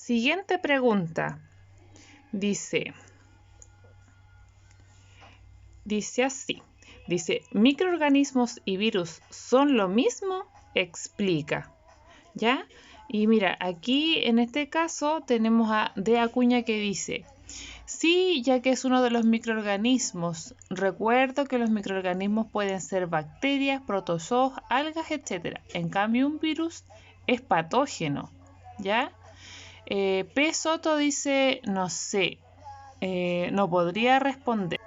siguiente pregunta dice así. Dice, ¿microorganismos y virus son lo mismo? Explica. ¿Ya? Y mira, aquí en este caso tenemos a D. Acuña que dice, sí, ya que es uno de los microorganismos. Recuerdo que los microorganismos pueden ser bacterias, protozoos, algas, etc. En cambio, un virus es patógeno. ¿Ya? P. Soto dice, no sé, no podría responder.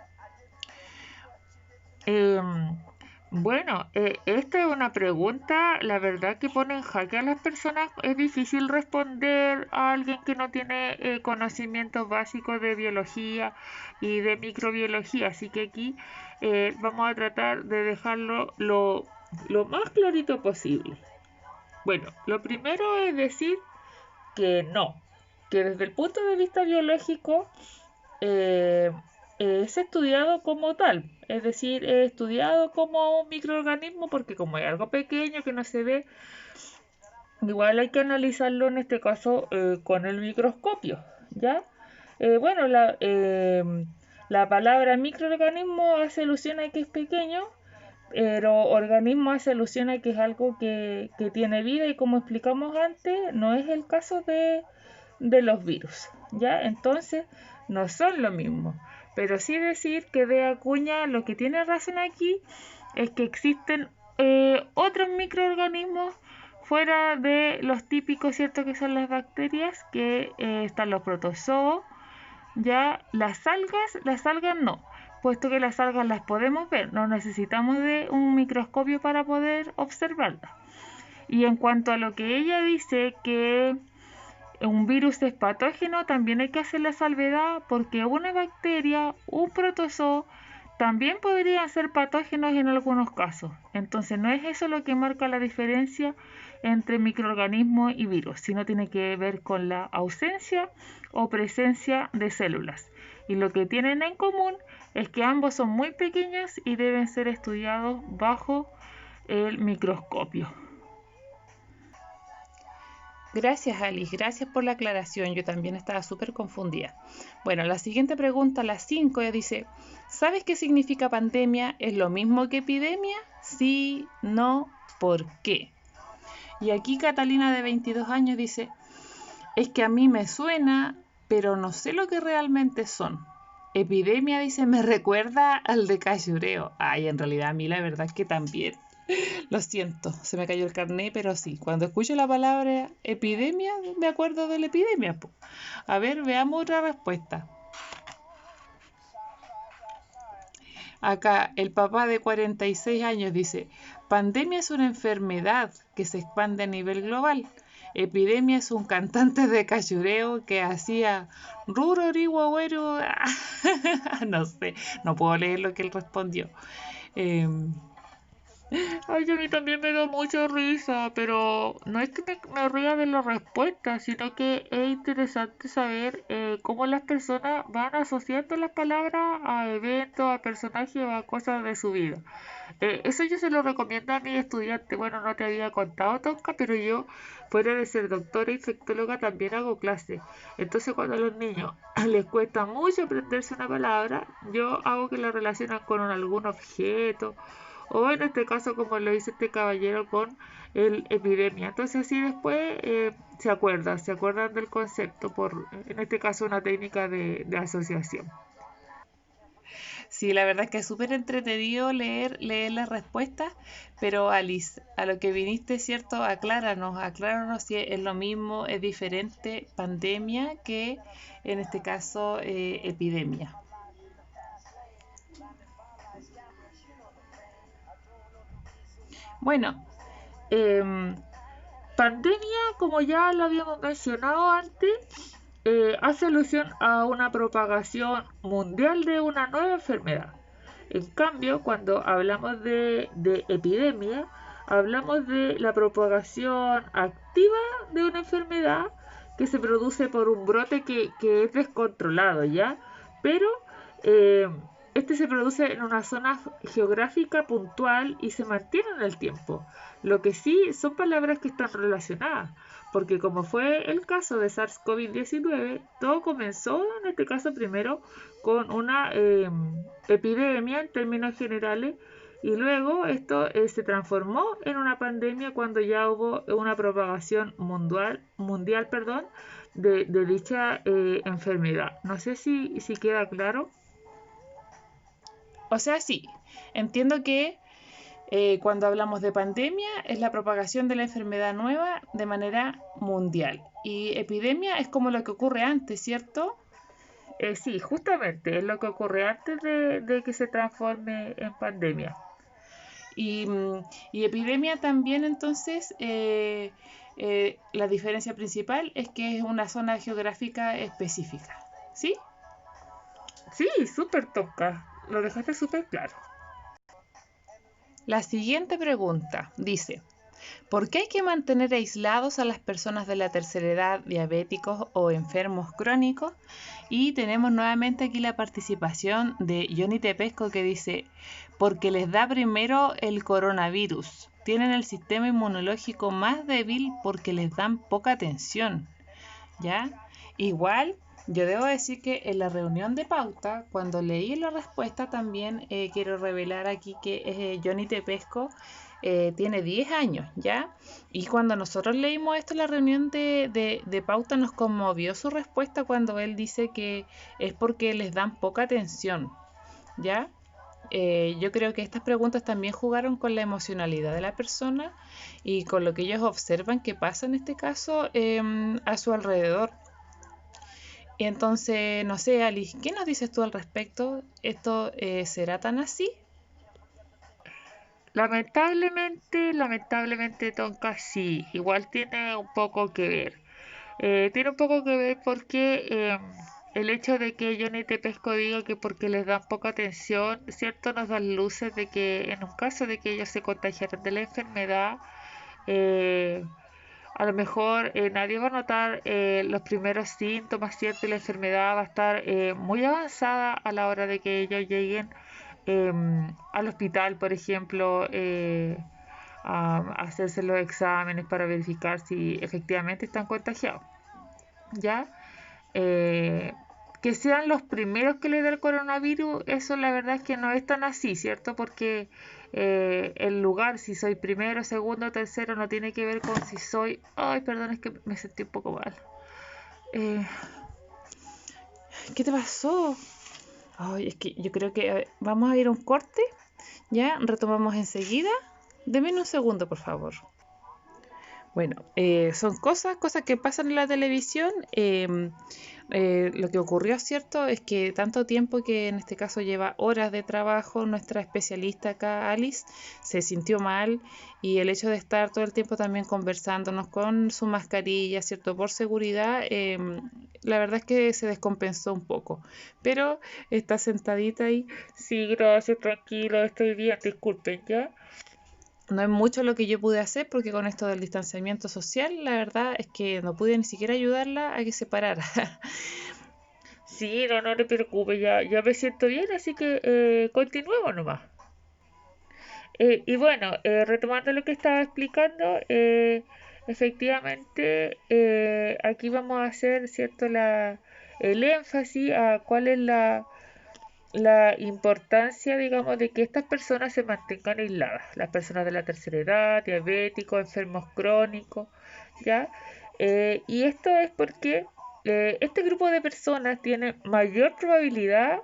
Bueno, esta es una pregunta, la verdad que pone en jaque a las personas. Es difícil responder a alguien que no tiene conocimientos básicos de biología y de microbiología, así que aquí vamos a tratar de dejarlo lo más clarito posible. Bueno, lo primero es decir que no, que desde el punto de vista biológico es estudiado como tal, es decir, es estudiado como un microorganismo porque como es algo pequeño que no se ve, igual hay que analizarlo en este caso con el microscopio, ¿ya? Bueno, la palabra microorganismo hace alusión a que es pequeño, pero organismo hace alusión a que es algo que tiene vida y como explicamos antes, no es el caso de los virus, ¿ya? Entonces, no son lo mismo. Pero sí decir que de Acuña lo que tiene razón aquí es que existen otros microorganismos fuera de los típicos, ¿cierto? Que son las bacterias, que están los protozoos, ya las algas no, puesto que las algas las podemos ver, no necesitamos de un microscopio para poder observarlas. Y en cuanto a lo que ella dice que un virus es patógeno, también hay que hacer la salvedad porque una bacteria, un protozoo, también podrían ser patógenos en algunos casos. Entonces no es eso lo que marca la diferencia entre microorganismos y virus, sino tiene que ver con la ausencia o presencia de células. Y lo que tienen en común es que ambos son muy pequeños y deben ser estudiados bajo el microscopio. Gracias, Alice. Gracias por la aclaración. Yo también estaba súper confundida. Bueno, la siguiente pregunta, la 5, dice, ¿sabes qué significa pandemia? ¿Es lo mismo que epidemia? Sí, no, ¿por qué? Y aquí Catalina, de 22 años, dice, es que a mí me suena, pero no sé lo que realmente son. Epidemia, dice, me recuerda al de cachureo. Ay, en realidad a mí la verdad es que también. Lo siento, se me cayó el carnet, pero sí, cuando escucho la palabra epidemia, me acuerdo de la epidemia. Po. A ver, veamos otra respuesta. Acá, el papá de 46 años dice, pandemia es una enfermedad que se expande a nivel global. Epidemia es un cantante de cachureo que hacía rurori guagüero. No sé, no puedo leer lo que él respondió. Ay, a mí también me da mucha risa, pero no es que me ría de la respuesta, sino que es interesante saber cómo las personas van asociando las palabras a eventos, a personajes o a cosas de su vida. Eso yo se lo recomiendo a mis estudiantes. Bueno, no te había contado, Tonka, pero yo, fuera de ser doctora infectóloga, también hago clases. Entonces, cuando a los niños les cuesta mucho aprenderse una palabra, yo hago que la relacionen con algún objeto o en este caso como lo hizo este caballero con el epidemia. Entonces así después se acuerdan del concepto por, en este caso, una técnica de asociación. Sí, la verdad es que es súper entretenido leer las respuestas, pero Alice, a lo que viniste, ¿cierto? Acláranos si es lo mismo, es diferente pandemia que en este caso epidemia. Bueno, pandemia, como ya lo habíamos mencionado antes, hace alusión a una propagación mundial de una nueva enfermedad. En cambio, cuando hablamos de epidemia, hablamos de la propagación activa de una enfermedad que se produce por un brote que es descontrolado, ¿ya? Pero eh, este se produce en una zona geográfica puntual y se mantiene en el tiempo. Lo que sí son palabras que están relacionadas. porque como fue el caso de SARS-CoV-19, todo comenzó en este caso primero con una epidemia en términos generales y luego esto se transformó en una pandemia cuando ya hubo una propagación mundial perdón, de dicha enfermedad. No sé si queda claro. O sea, sí, entiendo que cuando hablamos de pandemia es la propagación de la enfermedad nueva de manera mundial. Y epidemia es como lo que ocurre antes, ¿cierto? Sí, justamente es lo que ocurre antes de que se transforme en pandemia. Y, y epidemia también entonces, la diferencia principal es que es una zona geográfica específica, ¿sí? Sí, súper toca. Lo dejaste súper claro. La siguiente pregunta dice, ¿por qué hay que mantener aislados a las personas de la tercera edad, diabéticos o enfermos crónicos? Y tenemos nuevamente aquí la participación de Johnny Tepesco que dice, porque les da primero el coronavirus. Tienen el sistema inmunológico más débil porque les dan poca atención. ¿Ya? Igual, yo debo decir que en la reunión de pauta, cuando leí la respuesta, también quiero revelar aquí que Johnny Tepesco tiene 10 años, ¿ya? Y cuando nosotros leímos esto en la reunión de pauta, nos conmovió su respuesta cuando él dice que es porque les dan poca atención, ¿ya? Yo creo que estas preguntas también jugaron con la emocionalidad de la persona y con lo que ellos observan que pasa en este caso a su alrededor. Y entonces, no sé, Alice, ¿qué nos dices tú al respecto? ¿Esto será tan así? Lamentablemente, Tonka, sí, igual tiene un poco que ver. Tiene un poco que ver porque el hecho de que Johnny Tepesco diga que porque les dan poca atención, ¿cierto? Nos dan luces de que en un caso de que ellos se contagiaran de la enfermedad, eh, a lo mejor nadie va a notar los primeros síntomas, ¿cierto? Y la enfermedad va a estar muy avanzada a la hora de que ellos lleguen al hospital, por ejemplo, a hacerse los exámenes para verificar si efectivamente están contagiados. ¿Ya? Eh, que sean los primeros que le dé el coronavirus, eso la verdad es que no es tan así, ¿cierto? Porque el lugar, si soy primero, segundo, tercero, no tiene que ver con si soy... Ay, perdón, es que me sentí un poco mal. Eh, ¿Qué te pasó? Ay, es que yo creo que vamos a ir a un corte, ¿ya? Retomamos enseguida. Deme un segundo, por favor. Bueno, son cosas que pasan en la televisión. Lo que ocurrió, ¿cierto? Es que tanto tiempo que en este caso lleva horas de trabajo, nuestra especialista acá, Alice, se sintió mal y el hecho de estar todo el tiempo también conversándonos con su mascarilla, ¿cierto? Por seguridad, la verdad es que se descompensó un poco, pero está sentadita ahí. sí, gracias, tranquilo, estoy bien, disculpen, ¿ya? No es mucho lo que yo pude hacer porque con esto del distanciamiento social, la verdad es que no pude ni siquiera ayudarla a que se parara. Sí, no, no te preocupes, ya me siento bien, así que continuemos nomás. Y bueno, retomando lo que estaba explicando, efectivamente aquí vamos a hacer cierto el énfasis a cuál es la importancia, digamos, de que estas personas se mantengan aisladas, las personas de la tercera edad, diabéticos, enfermos crónicos, ¿ya? Y esto es porque este grupo de personas tiene mayor probabilidad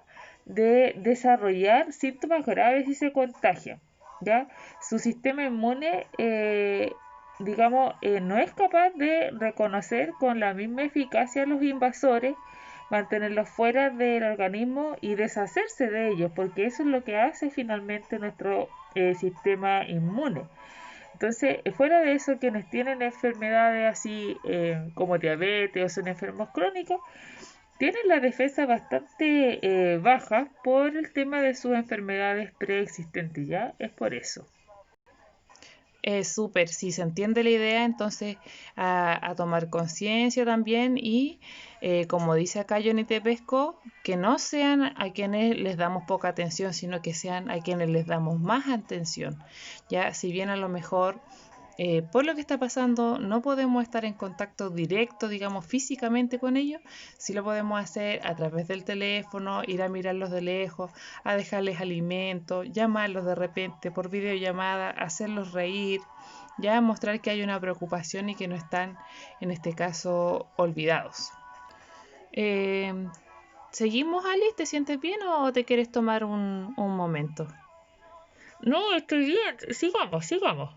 de desarrollar síntomas graves si se contagian, ¿ya? Su sistema inmune, digamos, no es capaz de reconocer con la misma eficacia a los invasores, mantenerlos fuera del organismo y deshacerse de ellos, porque eso es lo que hace finalmente nuestro sistema inmune. Entonces, fuera de eso, quienes tienen enfermedades así como diabetes o son enfermos crónicos, tienen la defensa bastante baja por el tema de sus enfermedades preexistentes, ¿ya? Es por eso. Súper, si se entiende la idea, entonces a tomar conciencia también y como dice acá Johnny Tepesco, que no sean a quienes les damos poca atención, sino que sean a quienes les damos más atención. Ya, si bien a lo mejor por lo que está pasando, no podemos estar en contacto directo, digamos, físicamente con ellos. Sí lo podemos hacer a través del teléfono, ir a mirarlos de lejos, a dejarles alimentos, llamarlos de repente por videollamada, hacerlos reír, ya mostrar que hay una preocupación y que no están, en este caso, olvidados. ¿Seguimos, Alice? ¿Te sientes bien o te quieres tomar un momento? No, estoy bien. Sigamos, sigamos.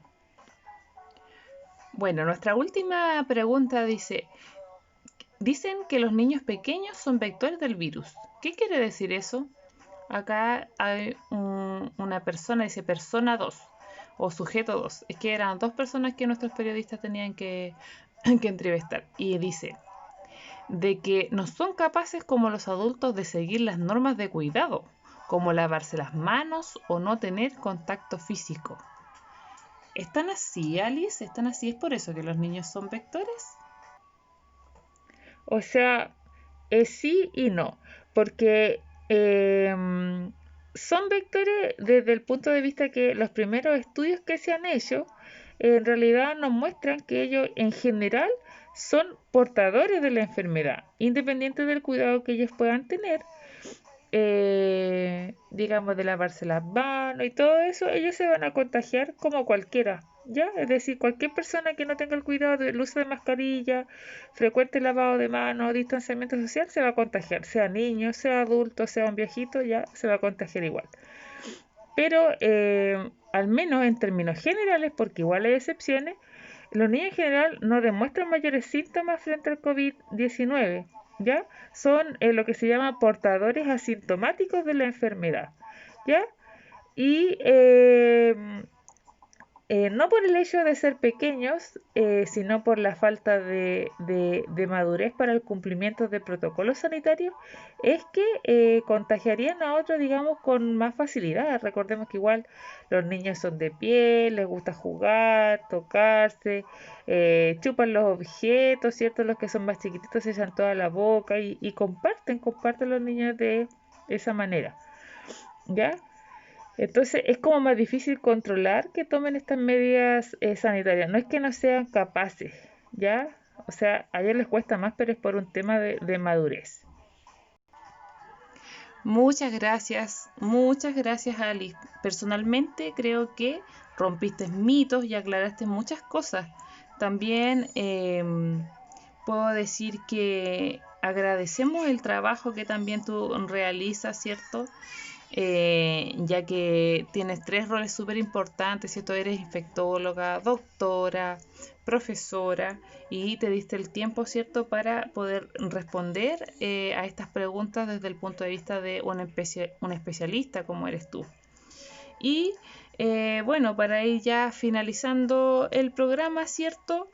Bueno, nuestra última pregunta dice, dicen que los niños pequeños son vectores del virus. ¿Qué quiere decir eso? Acá hay una persona, dice persona 2 o sujeto 2. Es que eran dos personas que nuestros periodistas tenían que entrevistar. Y dice, de que no son capaces como los adultos de seguir las normas de cuidado, como lavarse las manos o no tener contacto físico. ¿Están así, Alice? ¿Están así? ¿Es por eso que los niños son vectores? O sea, sí y no, porque son vectores desde el punto de vista que los primeros estudios que se han hecho en realidad nos muestran que ellos en general son portadores de la enfermedad, independiente del cuidado que ellos puedan tener, digamos, de lavarse las manos y todo eso, ellos se van a contagiar como cualquiera, ¿ya? Es decir, cualquier persona que no tenga el cuidado del uso de mascarilla, frecuente lavado de manos, distanciamiento social, se va a contagiar, sea niño, sea adulto, sea un viejito, ya se va a contagiar igual. Pero, al menos en términos generales, porque igual hay excepciones, los niños en general no demuestran mayores síntomas frente al COVID-19, ¿ya? Son lo que se llama portadores asintomáticos de la enfermedad, ¿ya? Y no por el hecho de ser pequeños, sino por la falta de madurez para el cumplimiento de protocolos sanitarios, es que contagiarían a otros, digamos, con más facilidad. Recordemos que igual los niños son de piel, les gusta jugar, tocarse, chupan los objetos, ¿cierto? Los que son más chiquititos se echan toda la boca y comparten los niños de esa manera, ¿ya? Entonces es como más difícil controlar que tomen estas medidas sanitarias. No es que no sean capaces, ¿ya? O sea, a ellos les cuesta más, pero es por un tema de madurez. Muchas gracias, Alice. Personalmente creo que rompiste mitos y aclaraste muchas cosas. También puedo decir que agradecemos el trabajo que también tú realizas, ¿cierto? Ya que tienes 3 roles súper importantes, ¿cierto? Eres infectóloga, doctora, profesora y te diste el tiempo, ¿cierto?, para poder responder a estas preguntas desde el punto de vista de un especialista como eres tú. Y bueno, para ir ya finalizando el programa, ¿cierto?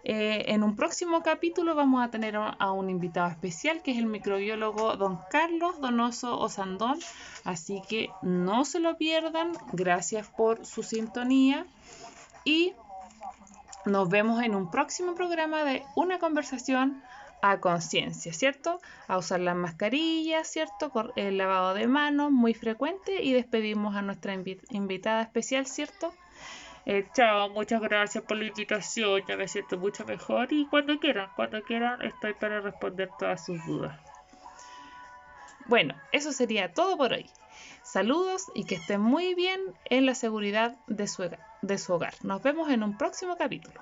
En un próximo capítulo vamos a tener a un invitado especial que es el microbiólogo don Carlos Donoso Osandón, así que no se lo pierdan. Gracias por su sintonía y nos vemos en un próximo programa de Una conversación a conciencia, ¿cierto? A usar las mascarillas, ¿cierto? El lavado de manos muy frecuente y despedimos a nuestra invitada especial, ¿cierto? Chao, muchas gracias por la invitación, ya me siento mucho mejor y cuando quieran estoy para responder todas sus dudas. Bueno, eso sería todo por hoy. Saludos y que estén muy bien en la seguridad de su hogar. Nos vemos en un próximo capítulo.